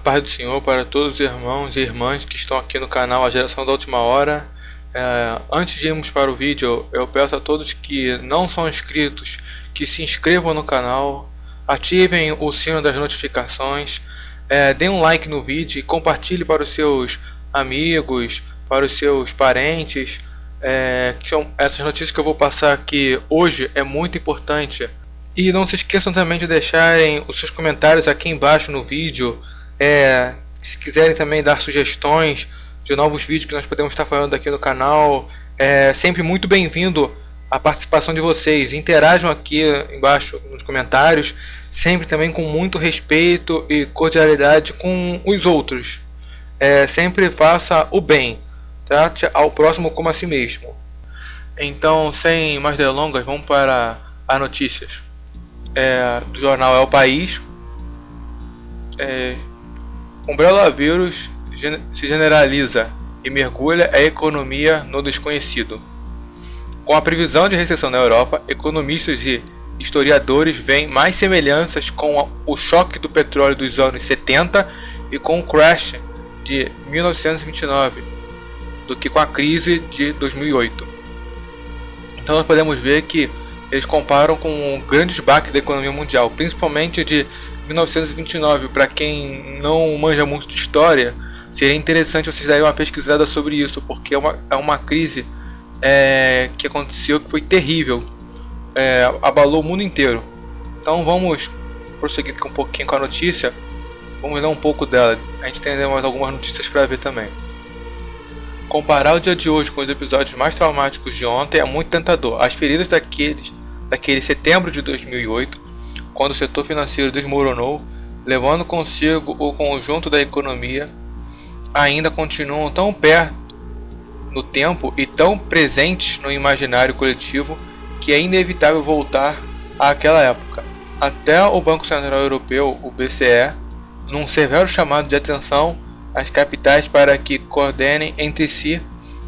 paz do Senhor para todos os irmãos e irmãs que estão aqui no canal A Geração da Última Hora. Antes de irmos para o vídeo, eu peço a todos que não são inscritos que se inscrevam no canal, ativem o sino das notificações, deem um like no vídeo e compartilhe para os seus amigos, para os seus parentes. Essas notícias que eu vou passar aqui hoje é muito importante. E não se esqueçam também de deixarem os seus comentários aqui embaixo no vídeo. Se quiserem também dar sugestões de novos vídeos que nós podemos estar falando aqui no canal, é sempre muito bem-vindo a participação de vocês. Interajam aqui embaixo nos comentários, sempre também com muito respeito e cordialidade com os outros. Sempre faça o bem, trate ao próximo como a si mesmo. Então, sem mais delongas, vamos para as notícias. Do jornal É o País. Umbrella vírus se generaliza e mergulha a economia no desconhecido. Com a previsão de recessão na Europa, economistas e historiadores veem mais semelhanças com o choque do petróleo dos anos 70 e com o crash de 1929 do que com a crise de 2008. Então nós podemos ver que eles comparam com grandes baques da economia mundial, principalmente de 1929. Para quem não manja muito de história, seria interessante vocês darem uma pesquisada sobre isso, porque é uma crise que aconteceu, que foi terrível, abalou o mundo inteiro. Então vamos prosseguir aqui um pouquinho com a notícia, vamos ler um pouco dela, a gente tem mais algumas notícias para ver também. Comparar o dia de hoje com os episódios mais traumáticos de ontem é muito tentador. As feridas daquele setembro de 2008, quando o setor financeiro desmoronou, levando consigo o conjunto da economia, ainda continuam tão perto no tempo e tão presentes no imaginário coletivo que é inevitável voltar àquela época. Até o Banco Central Europeu, o BCE, num severo chamado de atenção às capitais para que coordenem entre si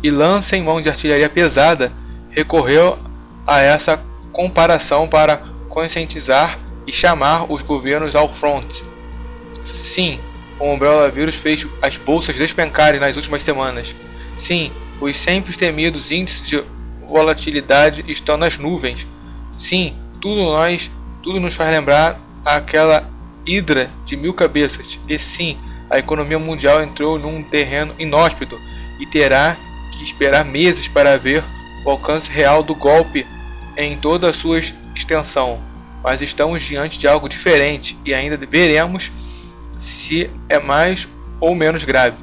e lancem mão de artilharia pesada, recorreu a essa comparação para conscientizar e chamar os governos ao fronte. Sim, o Umbrella vírus fez as bolsas despencarem nas últimas semanas. Sim, os sempre temidos índices de volatilidade estão nas nuvens. Sim, tudo nos faz lembrar aquela hidra de 1000 cabeças. E sim, a economia mundial entrou num terreno inóspito e terá que esperar meses para ver o alcance real do golpe em toda a sua extensão. Mas estamos diante de algo diferente e ainda veremos se é mais ou menos grave.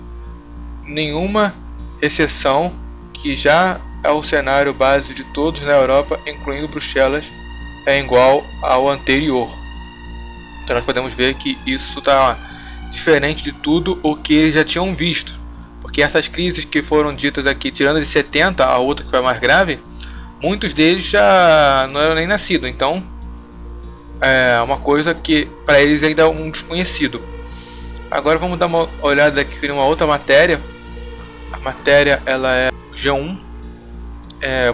Nenhuma recessão, que já é o cenário base de todos na Europa, incluindo Bruxelas, é igual ao anterior. Então nós podemos ver que isso está diferente de tudo o que eles já tinham visto, porque essas crises que foram ditas aqui, tirando de 70, a outra que foi mais grave, muitos deles já não eram nem nascidos. Então é uma coisa que para eles ainda é um desconhecido. Agora vamos dar uma olhada aqui em uma outra matéria. A matéria ela é G1.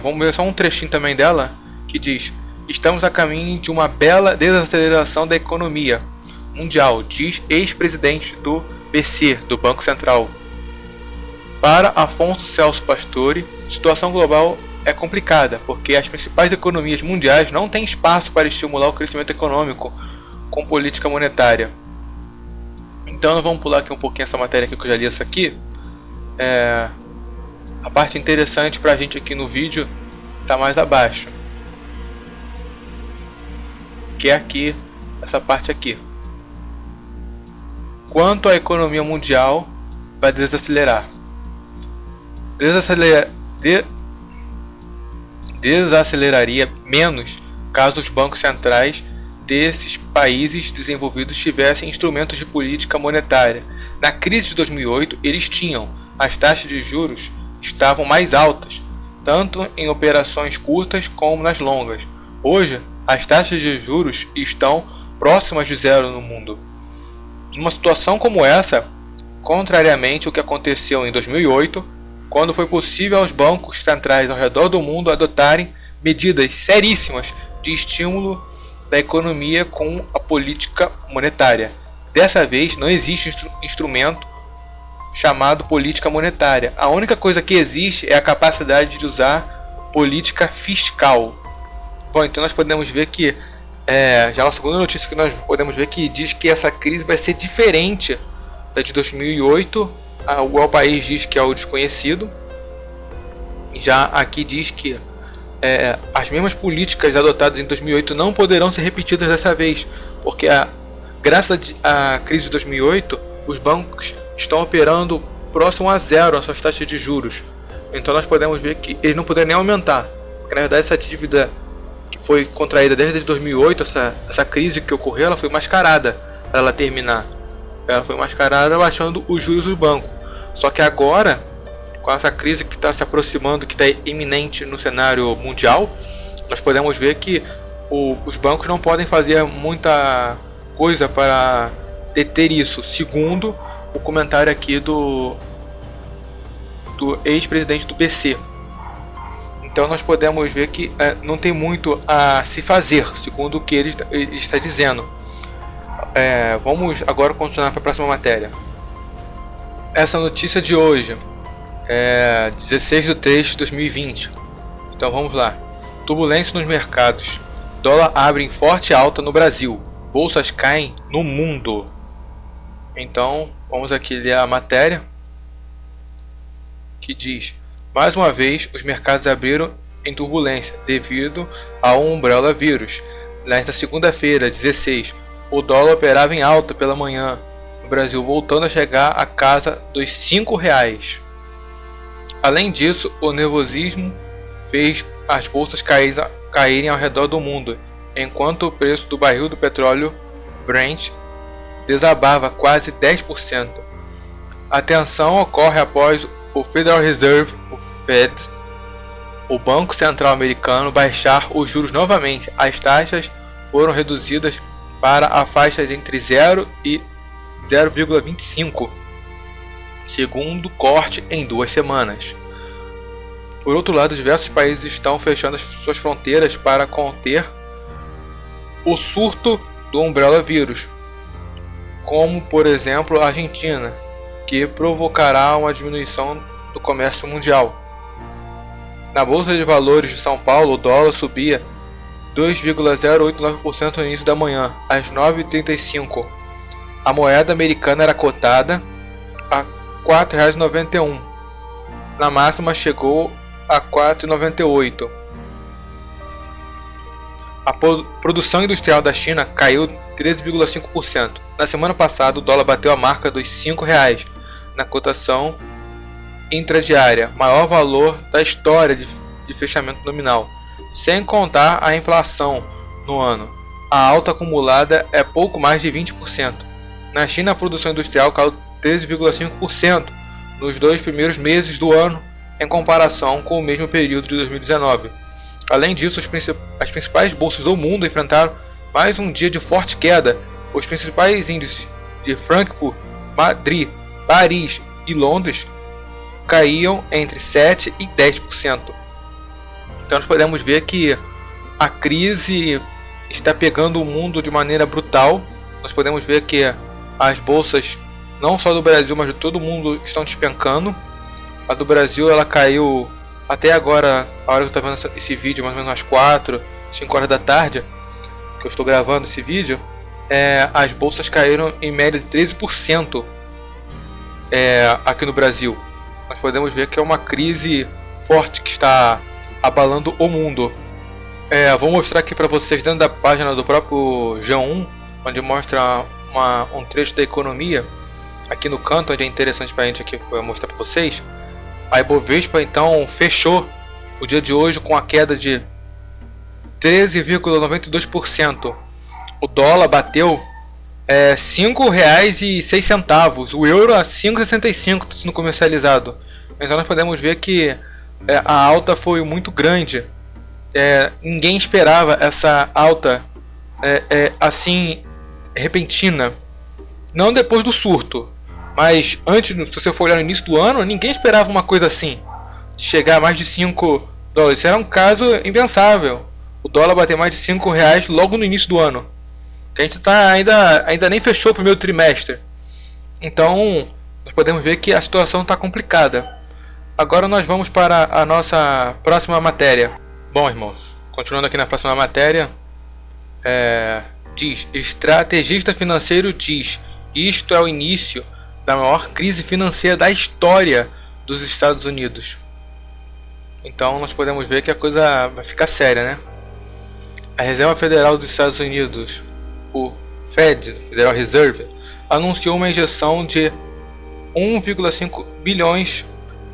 Vamos ver só um trechinho também dela, que diz: estamos a caminho de uma bela desaceleração da economia mundial, diz ex-presidente do BC, do Banco Central. Para Afonso Celso Pastore, a situação global é complicada, porque as principais economias mundiais não têm espaço para estimular o crescimento econômico com política monetária. Então nós vamos pular aqui um pouquinho essa matéria aqui, que eu já li essa aqui. A parte interessante para a gente aqui no vídeo está mais abaixo, que é aqui, essa parte aqui. Quanto a economia mundial vai desacelerar? Desaceleraria menos caso os bancos centrais desses países desenvolvidos tivessem instrumentos de política monetária. Na crise de 2008, eles tinham. As taxas de juros estavam mais altas, tanto em operações curtas como nas longas. Hoje, as taxas de juros estão próximas de zero no mundo. Numa situação como essa, contrariamente ao que aconteceu em 2008, quando foi possível aos bancos centrais ao redor do mundo adotarem medidas seríssimas de estímulo da economia com a política monetária. dessa vez não existe instrumento chamado política monetária. A única coisa que existe é a capacidade de usar política fiscal. Bom, então nós podemos ver que já na segunda notícia que nós podemos ver que diz que essa crise vai ser diferente da de 2008. O país diz que é o desconhecido. Já aqui diz que as mesmas políticas adotadas em 2008 não poderão ser repetidas dessa vez, porque graças à crise de 2008 os bancos estão operando próximo a zero as suas taxas de juros. Então nós podemos ver que eles não puderam nem aumentar, porque na verdade essa dívida que foi contraída desde 2008, essa crise que ocorreu, ela foi mascarada para ela terminar. Ela foi mascarada baixando os juros do banco. Só que agora, com essa crise que está se aproximando, que está iminente no cenário mundial, nós podemos ver que os bancos não podem fazer muita coisa para deter isso, segundo o comentário aqui do ex-presidente do BC. Então nós podemos ver que não tem muito a se fazer, segundo o que ele está dizendo. Vamos agora continuar para a próxima matéria. Essa notícia de hoje é 16 de 3 de 2020. Então vamos lá. Turbulência nos mercados. Dólar abre em forte alta no Brasil. Bolsas caem no mundo. Então vamos aqui ler a matéria que diz: mais uma vez os mercados abriram em turbulência devido ao umbrella vírus. Nesta segunda-feira, 16, o dólar operava em alta pela manhã no Brasil, voltando a chegar à casa dos R$5. Além disso, o nervosismo fez as bolsas caírem ao redor do mundo, enquanto o preço do barril do petróleo Brent desabava quase 10%. A tensão ocorre após o Federal Reserve, o Fed, o Banco Central Americano, baixar os juros novamente. As taxas foram reduzidas para a faixa de entre 0 e 0,25, segundo corte em 2 semanas. Por outro lado, diversos países estão fechando as suas fronteiras para conter o surto do umbrella vírus, como por exemplo a Argentina, que provocará uma diminuição do comércio mundial. Na Bolsa de Valores de São Paulo, o dólar subia 2,089% no início da manhã, às 9h35. A moeda americana era cotada a R$ 4,91. Na máxima chegou a R$ 4,98. A produção industrial da China caiu 13,5%. Na semana passada, o dólar bateu a marca dos R$ 5,00 na cotação intradiária, maior valor da história de fechamento nominal, sem contar a inflação no ano. A alta acumulada é pouco mais de 20%. Na China, a produção industrial caiu 13,5% nos 2 primeiros meses do ano, em comparação com o mesmo período de 2019. Além disso, as principais bolsas do mundo enfrentaram mais um dia de forte queda. Os principais índices de Frankfurt, Madrid, Paris e Londres caíam entre 7% e 10%. Então nós podemos ver que a crise está pegando o mundo de maneira brutal. Nós podemos ver que as bolsas, não só do Brasil, mas de todo mundo, estão despencando. A do Brasil, ela caiu até agora, a hora que eu estou vendo esse vídeo, mais ou menos às 4, 5 horas da tarde, que eu estou gravando esse vídeo, as bolsas caíram em média de 13% aqui no Brasil. Nós podemos ver que é uma crise forte que está abalando o mundo. Vou mostrar aqui para vocês dentro da página do próprio G1, onde mostra um trecho da economia, aqui no canto, onde é interessante para a gente aqui mostrar para vocês. A Ibovespa então fechou o dia de hoje com a queda de 13,92%. O dólar bateu R$ 5,06. O euro a R$ 5,65 sendo comercializado. Então nós podemos ver que a alta foi muito grande. Ninguém esperava essa alta assim repentina. Não depois do surto, mas antes, se você for olhar no início do ano, ninguém esperava uma coisa assim, de chegar a mais de 5 dólares. Isso era um caso impensável. O dólar bater mais de R$ 5 logo no início do ano. Que a gente ainda nem fechou o primeiro trimestre. Então, nós podemos ver que a situação está complicada. Agora nós vamos para a nossa próxima matéria. Bom, irmãos, continuando aqui na próxima matéria, diz: estrategista financeiro diz, isto é o início da maior crise financeira da história dos Estados Unidos. Então nós podemos ver que a coisa vai ficar séria, né? A Reserva Federal dos Estados Unidos, o Fed, Federal Reserve, anunciou uma injeção de 1,5 bilhões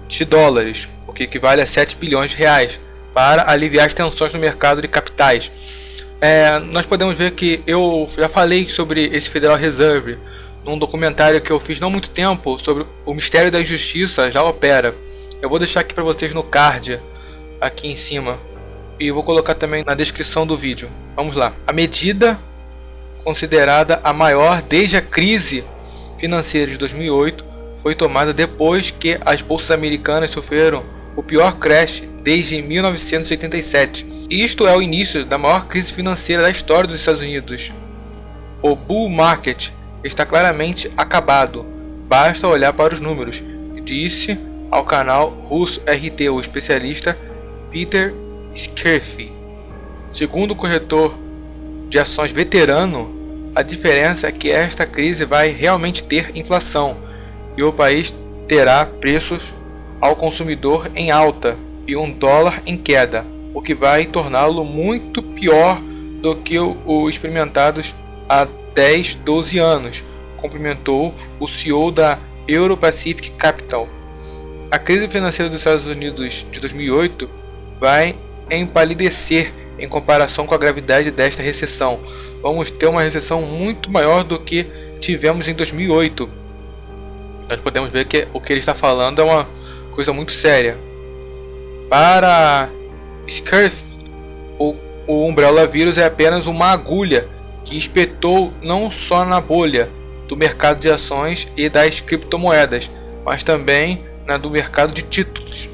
de dólares, o que equivale a 7 bilhões de reais, para aliviar as tensões no mercado de capitais. Nós podemos ver que eu já falei sobre esse Federal Reserve num documentário que eu fiz não há muito tempo sobre o mistério da justiça já opera. Eu vou deixar aqui para vocês no card, aqui em cima, e vou colocar também na descrição do vídeo. Vamos lá. A medida, considerada a maior desde a crise financeira de 2008, foi tomada depois que as bolsas americanas sofreram o pior crash desde 1987. Isto é o início da maior crise financeira da história dos Estados Unidos. O bull market está claramente acabado. Basta olhar para os números, disse ao canal russo RT o especialista Peter Scherf. Segundo o corretor de ações veterano, a diferença é que esta crise vai realmente ter inflação e o país terá preços ao consumidor em alta e um dólar em queda, o que vai torná-lo muito pior do que o experimentados há 10, 12 anos, cumprimentou o CEO da Euro Pacific Capital. A crise financeira dos Estados Unidos de 2008 vai empalidecer em comparação com a gravidade desta recessão. Vamos ter uma recessão muito maior do que tivemos em 2008. Nós podemos ver que o que ele está falando é uma coisa muito séria. Para Scherf, o Umbrella vírus é apenas uma agulha que espetou não só na bolha do mercado de ações e das criptomoedas, mas também na do mercado de títulos.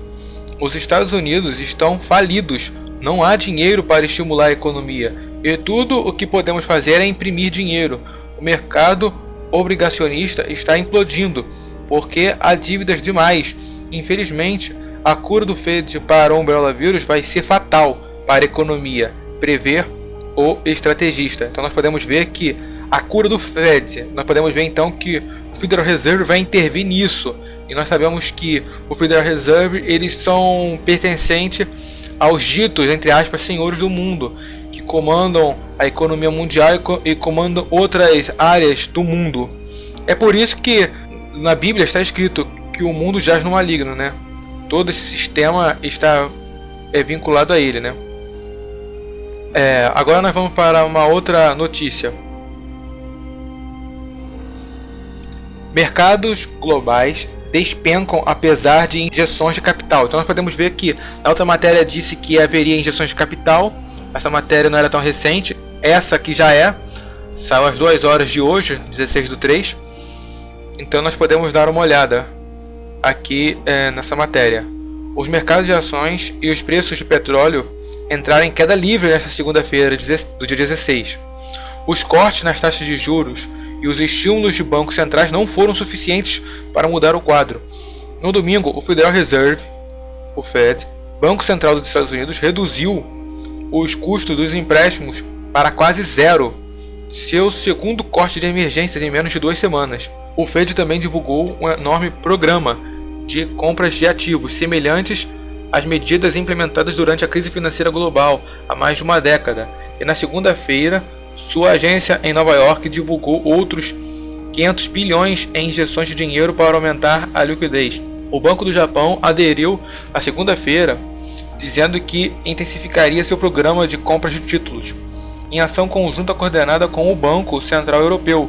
Os Estados Unidos estão falidos, não há dinheiro para estimular a economia e tudo o que podemos fazer é imprimir dinheiro. O mercado obrigacionista está implodindo porque há dívidas demais. Infelizmente, a cura do Fed para o Umbrella vírus vai ser fatal para a economia, prever o estrategista. Então nós podemos ver que a cura do Fed, nós podemos ver então que o Federal Reserve vai intervir nisso. E nós sabemos que o Federal Reserve, eles são pertencentes aos ditos, entre aspas, senhores do mundo, que comandam a economia mundial e comandam outras áreas do mundo. É por isso que na Bíblia está escrito que o mundo jaz no maligno, né? Todo esse sistema está vinculado a ele, né? Agora nós vamos para uma outra notícia. Mercados globais despencam apesar de injeções de capital. Então nós podemos ver que na outra matéria disse que haveria injeções de capital. Essa matéria não era tão recente. Essa aqui já é. Saiu às 2 horas de hoje, 16/3. Então nós podemos dar uma olhada aqui nessa matéria. Os mercados de ações e os preços de petróleo entraram em queda livre nesta segunda-feira do dia 16. Os cortes nas taxas de juros e os estímulos de bancos centrais não foram suficientes para mudar o quadro. No domingo, o Federal Reserve, o Fed, Banco Central dos Estados Unidos, reduziu os custos dos empréstimos para quase zero, seu segundo corte de emergências em menos de 2 semanas. O Fed também divulgou um enorme programa de compras de ativos, semelhantes às medidas implementadas durante a crise financeira global há mais de uma década. E na segunda-feira, sua agência em Nova York divulgou outros 500 bilhões em injeções de dinheiro para aumentar a liquidez. O Banco do Japão aderiu na segunda-feira, dizendo que intensificaria seu programa de compras de títulos, em ação conjunta coordenada com o Banco Central Europeu,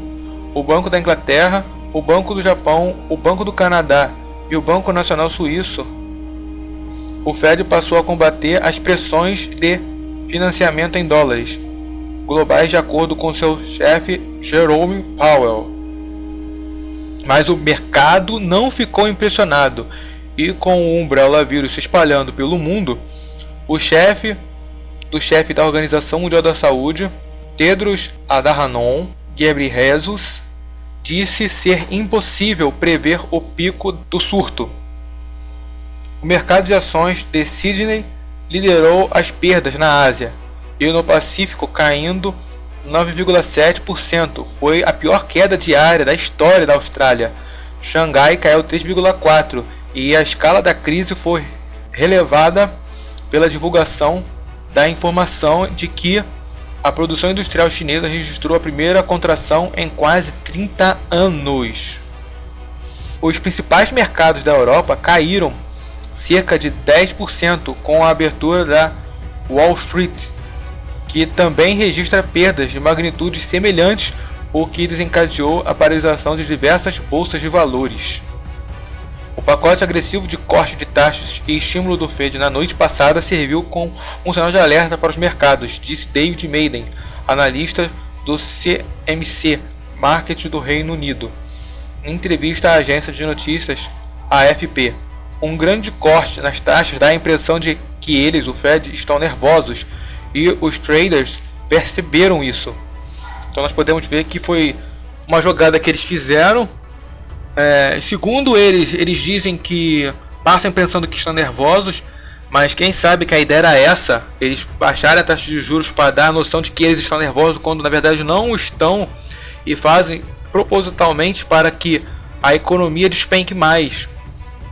o Banco da Inglaterra, o Banco do Japão, o Banco do Canadá e o Banco Nacional Suíço. O Fed passou a combater as pressões de financiamento em dólares globais de acordo com seu chefe Jerome Powell. Mas o mercado não ficou impressionado e com o Umbrella vírus se espalhando pelo mundo, o chefe da Organização Mundial da Saúde Tedros Adhanom Ghebreyesus disse ser impossível prever o pico do surto. O mercado de ações de Sydney liderou as perdas na Ásia e no Pacífico, caindo 9,7%. Foi a pior queda diária da história da Austrália. Xangai caiu 3,4% e a escala da crise foi relevada pela divulgação da informação de que a produção industrial chinesa registrou a primeira contração em quase 30 anos. Os principais mercados da Europa caíram cerca de 10% com a abertura da Wall Street, que também registra perdas de magnitudes semelhantes, o que desencadeou a paralisação de diversas bolsas de valores. O pacote agressivo de corte de taxas e estímulo do Fed na noite passada serviu como um sinal de alerta para os mercados, disse David Maiden, analista do CMC Market do Reino Unido, em entrevista à agência de notícias AFP. Um grande corte nas taxas dá a impressão de que eles, o Fed, estão nervosos e os traders perceberam isso. Então nós podemos ver que foi uma jogada que eles fizeram. Segundo eles dizem que passam pensando que estão nervosos, mas quem sabe que a ideia era essa, eles baixarem a taxa de juros para dar a noção de que eles estão nervosos quando na verdade não estão, e fazem propositalmente para que a economia despenque mais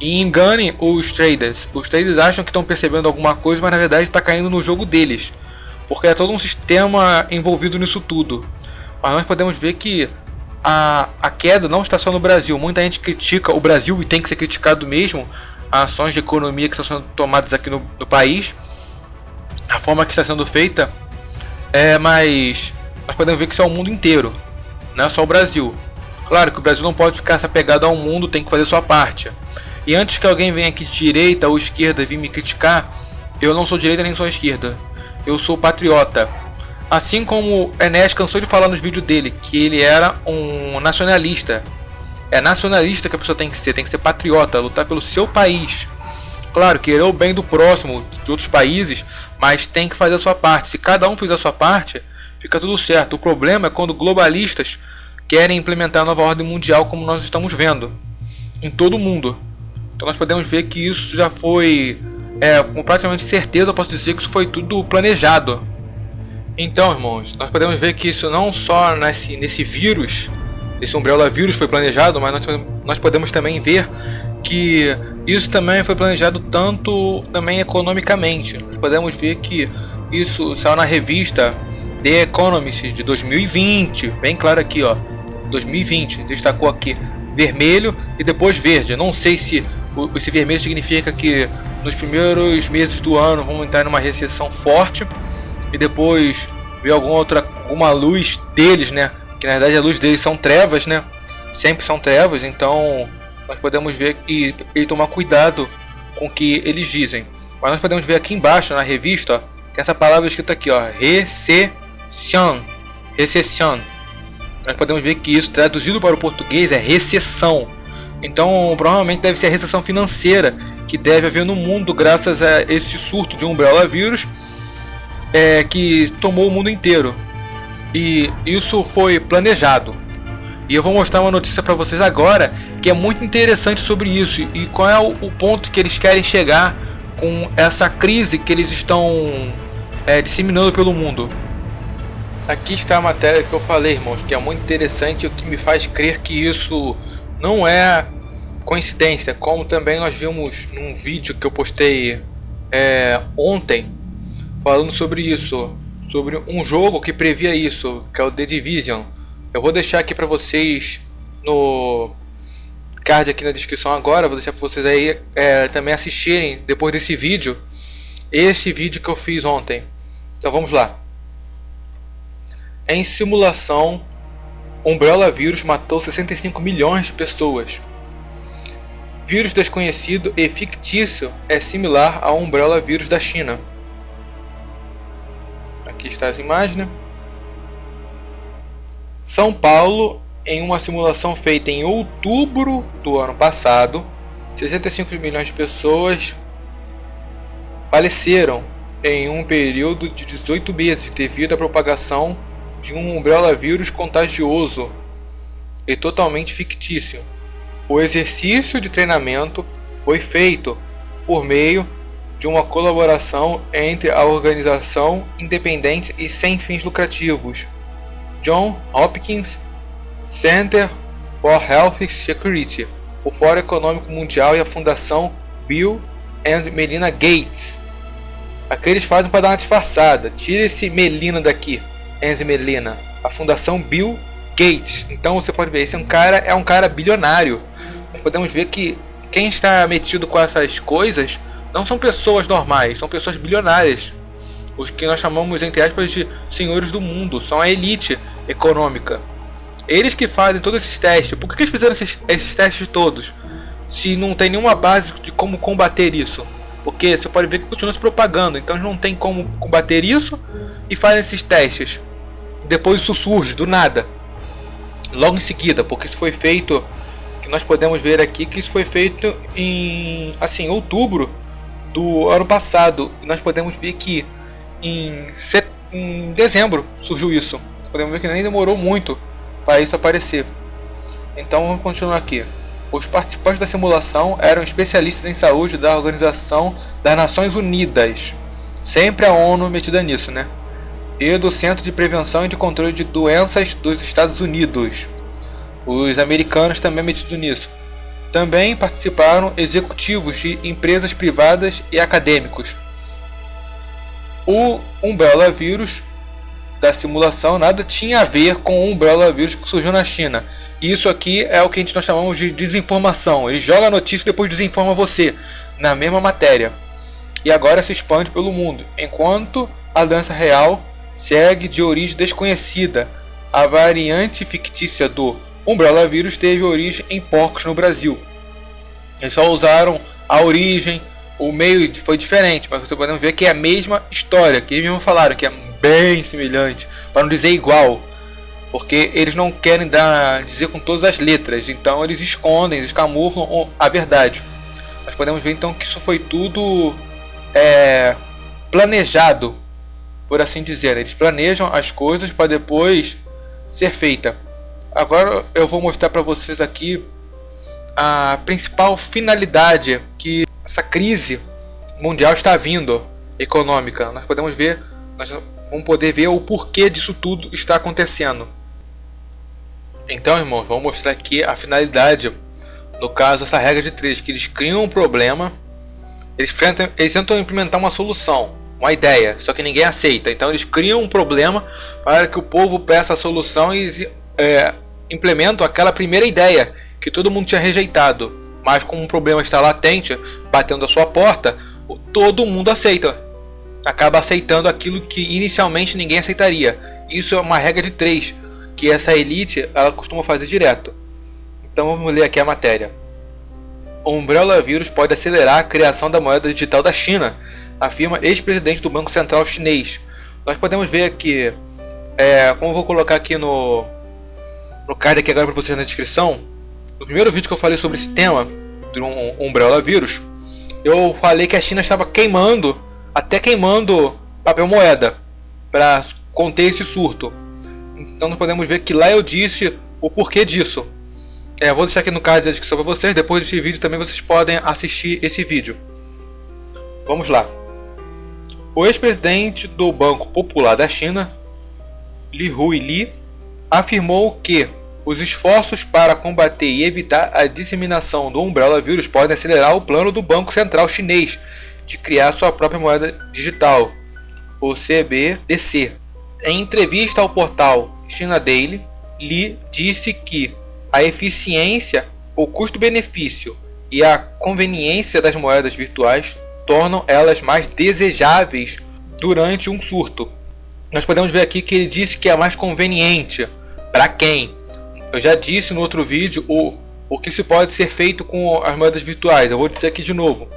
e enganem os traders. Os traders acham que estão percebendo alguma coisa, mas na verdade está caindo no jogo deles, porque é todo um sistema envolvido nisso tudo. Mas nós podemos ver que a queda não está só no Brasil. Muita gente critica o Brasil, e tem que ser criticado mesmo, as ações de economia que estão sendo tomadas aqui no país, a forma que está sendo feita, mas nós podemos ver que isso é o mundo inteiro, não é só o Brasil. Claro que o Brasil não pode ficar se apegado ao mundo, tem que fazer sua parte. E antes que alguém venha aqui de direita ou esquerda vir me criticar, eu não sou direita nem sou esquerda, eu sou patriota. Assim como o Enes cansou de falar nos vídeos dele que ele era um nacionalista. É nacionalista que a pessoa tem que ser patriota, lutar pelo seu país. Claro, querer o bem do próximo, de outros países, mas tem que fazer a sua parte. Se cada um fizer a sua parte, fica tudo certo. O problema é quando globalistas querem implementar a nova ordem mundial, como nós estamos vendo em todo o mundo. Então nós podemos ver que isso já foi, com praticamente certeza eu posso dizer que isso foi tudo planejado. Então, irmãos, nós podemos ver que isso não só nesse vírus, esse umbrella vírus foi planejado, mas nós podemos também ver que isso também foi planejado tanto também economicamente. Nós podemos ver que isso saiu na revista The Economist de 2020, bem claro aqui, ó, 2020, destacou aqui vermelho e depois verde. Não sei se esse vermelho significa que nos primeiros meses do ano vamos entrar numa recessão forte e depois ver alguma luz deles, né? Que na verdade a luz deles são trevas, né? Sempre são trevas, então nós podemos ver e tomar cuidado com o que eles dizem. Mas nós podemos ver aqui embaixo na revista, ó, tem essa palavra escrita aqui, ó, recession. Nós podemos ver que isso traduzido para o português é recessão. Então provavelmente deve ser a recessão financeira que deve haver no mundo graças a esse surto de umbrella vírus que tomou o mundo inteiro. E isso foi planejado. E eu vou mostrar uma notícia para vocês agora que é muito interessante sobre isso e qual é o ponto que eles querem chegar com essa crise que eles estão disseminando pelo mundo. Aqui está a matéria que eu falei, irmãos, que é muito interessante, o que me faz crer que isso não é coincidência, como também nós vimos num vídeo que eu postei ontem, falando sobre isso, sobre um jogo que previa isso, que é o The Division. Eu vou deixar aqui para vocês no card aqui na descrição agora, vou deixar para vocês aí também assistirem depois desse vídeo, esse vídeo que eu fiz ontem. Então vamos lá. Em simulação, umbrella vírus matou 65 milhões de pessoas. Vírus desconhecido e fictício é similar ao umbrella vírus da China. Aqui está as imagens, né? São Paulo, em uma simulação feita em outubro do ano passado, 65 milhões de pessoas faleceram em um período de 18 meses devido à propagação de um Umbrella vírus contagioso e totalmente fictício. O exercício de treinamento foi feito por meio de uma colaboração entre a organização independente e sem fins lucrativos Johns Hopkins Center for Health Security, o Fórum Econômico Mundial e a Fundação Bill and Melinda Gates. Aqui eles fazem para dar uma disfarçada. Tira esse Melina daqui, and Melina. A Fundação Bill Gates. Então você pode ver, esse é um cara bilionário. Nós podemos ver que quem está metido com essas coisas não são pessoas normais, são pessoas bilionárias. Os que nós chamamos, entre aspas, de senhores do mundo, são a elite econômica. Eles que fazem todos esses testes. Por que eles fizeram esses testes todos? Se não tem nenhuma base de como combater isso. Porque você pode ver que continua se propagando. Então eles não tem como combater isso e fazem esses testes. Depois isso surge do nada. Logo em seguida, porque isso foi feito, que nós podemos ver aqui que isso foi feito em outubro do ano passado. E nós podemos ver que em dezembro surgiu isso. Podemos ver que nem demorou muito para isso aparecer. Então vamos continuar aqui. Os participantes da simulação eram especialistas em saúde da Organização das Nações Unidas, sempre a ONU metida nisso, né? E do Centro de Prevenção e de Controle de Doenças dos Estados Unidos. Os americanos também metidos nisso. Também participaram executivos de empresas privadas e acadêmicos. O Umbrella vírus da simulação nada tinha a ver com o Umbrella vírus que surgiu na China. E isso aqui é o que nós chamamos de desinformação. Ele joga a notícia e depois desinforma você na mesma matéria. E agora se expande pelo mundo. Enquanto a doença real segue de origem desconhecida. A variante fictícia do Umbrella vírus teve origem em porcos no Brasil. Eles só usaram a origem, o meio foi diferente, mas vocês podem ver que é a mesma história, que eles mesmo falaram que é bem semelhante, para não dizer igual, porque eles não querem dizer com todas as letras, então eles escondem, eles camuflam a verdade. Nós podemos ver então que isso foi tudo planejado, por assim dizer. Eles planejam as coisas para depois ser feita. Agora eu vou mostrar para vocês aqui a principal finalidade que essa crise mundial está vindo, econômica. Nós podemos ver, nós vamos poder ver o porquê disso tudo está acontecendo. Então, irmãos, vamos mostrar aqui a finalidade. No caso, essa regra de 3, que eles criam um problema, eles tentam implementar uma solução, uma ideia, só que ninguém aceita. Então eles criam um problema para que o povo peça a solução e implementam aquela primeira ideia que todo mundo tinha rejeitado. Mas como um problema está latente, batendo a sua porta, todo mundo aceita. Acaba aceitando aquilo que inicialmente ninguém aceitaria. Isso é uma regra de 3, que essa elite ela costuma fazer direto. Então vamos ler aqui a matéria. O Umbrella vírus pode acelerar a criação da moeda digital da China, afirma ex-presidente do Banco Central chinês. Nós podemos ver aqui, como eu vou colocar aqui no card aqui agora para vocês na descrição. No primeiro vídeo que eu falei sobre esse tema, do Umbrella vírus, eu falei que a China estava queimando papel moeda para conter esse surto. Então nós podemos ver que lá eu disse o porquê disso. Vou deixar aqui no card a descrição para vocês. Depois desse vídeo também vocês podem assistir esse vídeo. Vamos lá. O ex-presidente do Banco Popular da China, Li Huili, afirmou que os esforços para combater e evitar a disseminação do Umbrella vírus podem acelerar o plano do Banco Central Chinês de criar sua própria moeda digital, o CBDC. Em entrevista ao portal China Daily, Li disse que a eficiência, o custo-benefício e a conveniência das moedas virtuais tornam elas mais desejáveis durante um surto. Nós podemos ver aqui que ele disse que é mais conveniente. Para quem? Eu já disse no outro vídeo o que se pode ser feito com as moedas virtuais. Eu vou dizer aqui de novo.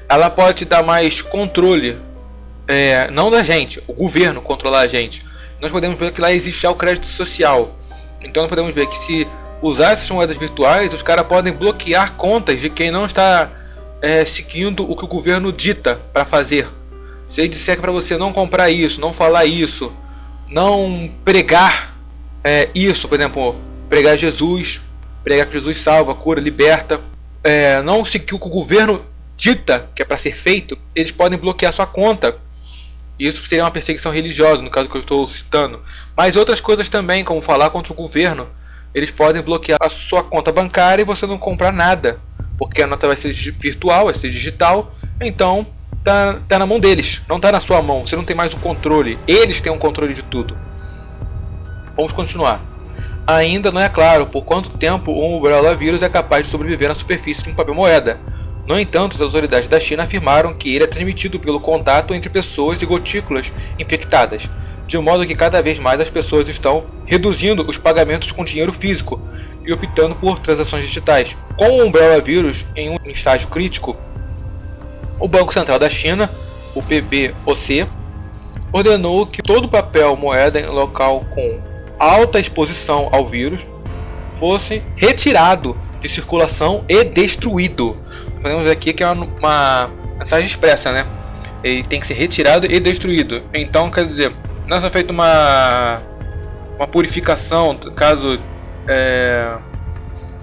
Ela pode dar mais controle, não da gente, o governo controlar a gente. Nós podemos ver que lá existe já o crédito social. Então nós podemos ver que se usar essas moedas virtuais, os caras podem bloquear contas de quem não está seguindo o que o governo dita para fazer. Se ele disser que para você não comprar isso, não falar isso, não pregar isso, por exemplo, pregar Jesus, pregar que Jesus salva, cura, liberta, não seguir o que o governo dita que é para ser feito, eles podem bloquear sua conta. Isso seria uma perseguição religiosa, no caso que eu estou citando. Mas outras coisas também, como falar contra o governo, eles podem bloquear a sua conta bancária e você não comprar nada, porque a nota vai ser virtual, vai ser digital, então tá na mão deles, não tá na sua mão, você não tem mais o controle, eles têm o controle de tudo. Vamos continuar. Ainda não é claro por quanto tempo o Umbrella vírus é capaz de sobreviver na superfície de um papel moeda. No entanto, as autoridades da China afirmaram que ele é transmitido pelo contato entre pessoas e gotículas infectadas, de modo que cada vez mais as pessoas estão reduzindo os pagamentos com dinheiro físico e optando por transações digitais. Com o Umbrella vírus em um estágio crítico, o Banco Central da China, o PBOC, ordenou que todo papel moeda em local com alta exposição ao vírus fosse retirado de circulação e destruído. Podemos ver aqui que é uma mensagem expressa, né? Ele tem que ser retirado e destruído. Então, quer dizer, não é só feita uma purificação, caso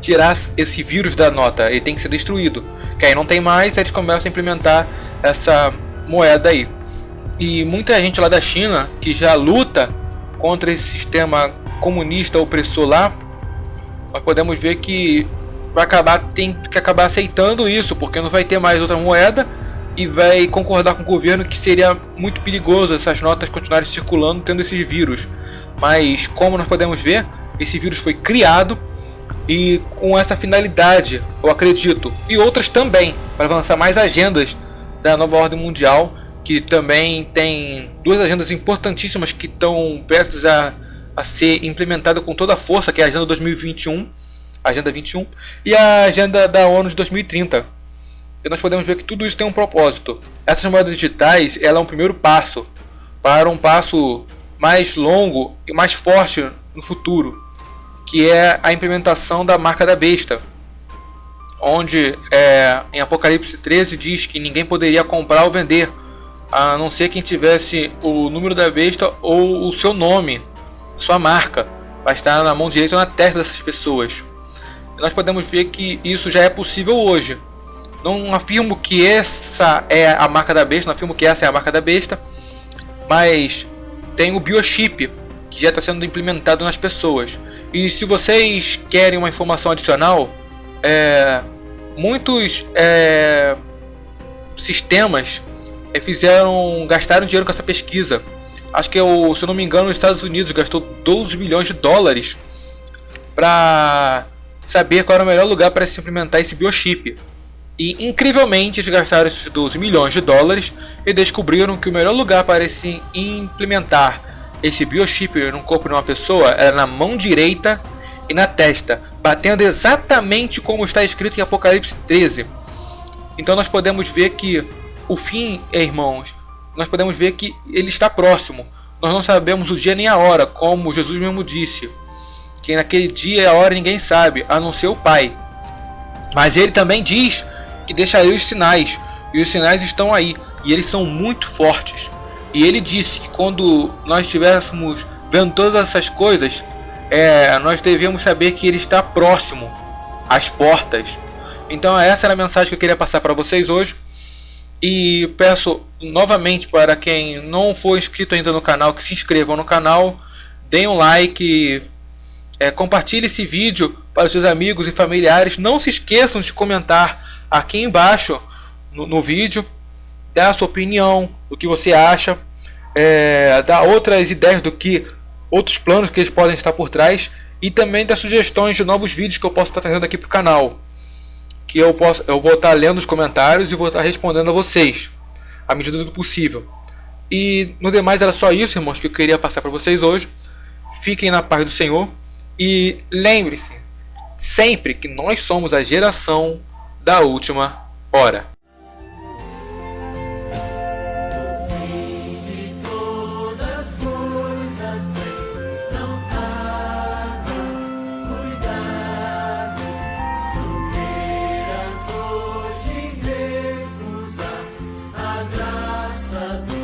tirar esse vírus da nota, ele tem que ser destruído. Que aí não tem mais, eles começam a implementar essa moeda aí. E muita gente lá da China que já luta contra esse sistema comunista opressor lá, nós podemos ver que tem que acabar aceitando isso, porque não vai ter mais outra moeda e vai concordar com o governo que seria muito perigoso essas notas continuarem circulando tendo esses vírus. Mas como nós podemos ver, esse vírus foi criado e com essa finalidade, eu acredito, e outras também, para avançar mais agendas da nova ordem mundial, que também tem duas agendas importantíssimas que estão prestes a ser implementadas com toda a força, que é a Agenda 2021, a Agenda 21, e a Agenda da ONU de 2030. E nós podemos ver que tudo isso tem um propósito. Essas moedas digitais, ela é um primeiro passo para um passo mais longo e mais forte no futuro, que é a implementação da marca da besta, onde em Apocalipse 13 diz que ninguém poderia comprar ou vender, a não ser quem tivesse o número da besta ou o seu nome, sua marca, vai estar na mão direita ou na testa dessas pessoas. E nós podemos ver que isso já é possível hoje. Não afirmo que essa é a marca da besta, não afirmo que essa é a marca da besta, mas tem o biochip, que já está sendo implementado nas pessoas. E se vocês querem uma informação adicional, muitos sistemas gastaram dinheiro com essa pesquisa. Acho que, se eu não me engano, os Estados Unidos gastou 12 milhões de dólares para saber qual era o melhor lugar para se implementar esse biochip. E incrivelmente eles gastaram esses 12 milhões de dólares e descobriram que o melhor lugar para se implementar esse biochip no corpo de uma pessoa era na mão direita e na testa, batendo exatamente como está escrito em Apocalipse 13. Então nós podemos ver que o fim, irmãos, nós podemos ver que ele está próximo. Nós não sabemos o dia nem a hora, como Jesus mesmo disse, que naquele dia e a hora ninguém sabe, a não ser o Pai. Mas ele também diz que deixaria os sinais, e os sinais estão aí, e eles são muito fortes. E ele disse que quando nós estivéssemos vendo todas essas coisas, nós devemos saber que ele está próximo, às portas. Então essa era a mensagem que eu queria passar para vocês hoje. E peço novamente para quem não for inscrito ainda no canal, que se inscrevam no canal, deem um like, compartilhe esse vídeo para os seus amigos e familiares. Não se esqueçam de comentar aqui embaixo no vídeo, dar a sua opinião, o que você acha, dar outras ideias outros planos que eles podem estar por trás, e também dar sugestões de novos vídeos que eu posso estar trazendo aqui para o canal, que eu vou estar lendo os comentários e vou estar respondendo a vocês à medida do possível. E no demais era só isso, irmãos, que eu queria passar para vocês hoje. Fiquem na paz do Senhor e lembre-se sempre que nós somos a geração da última hora. Hoje recusar a graça do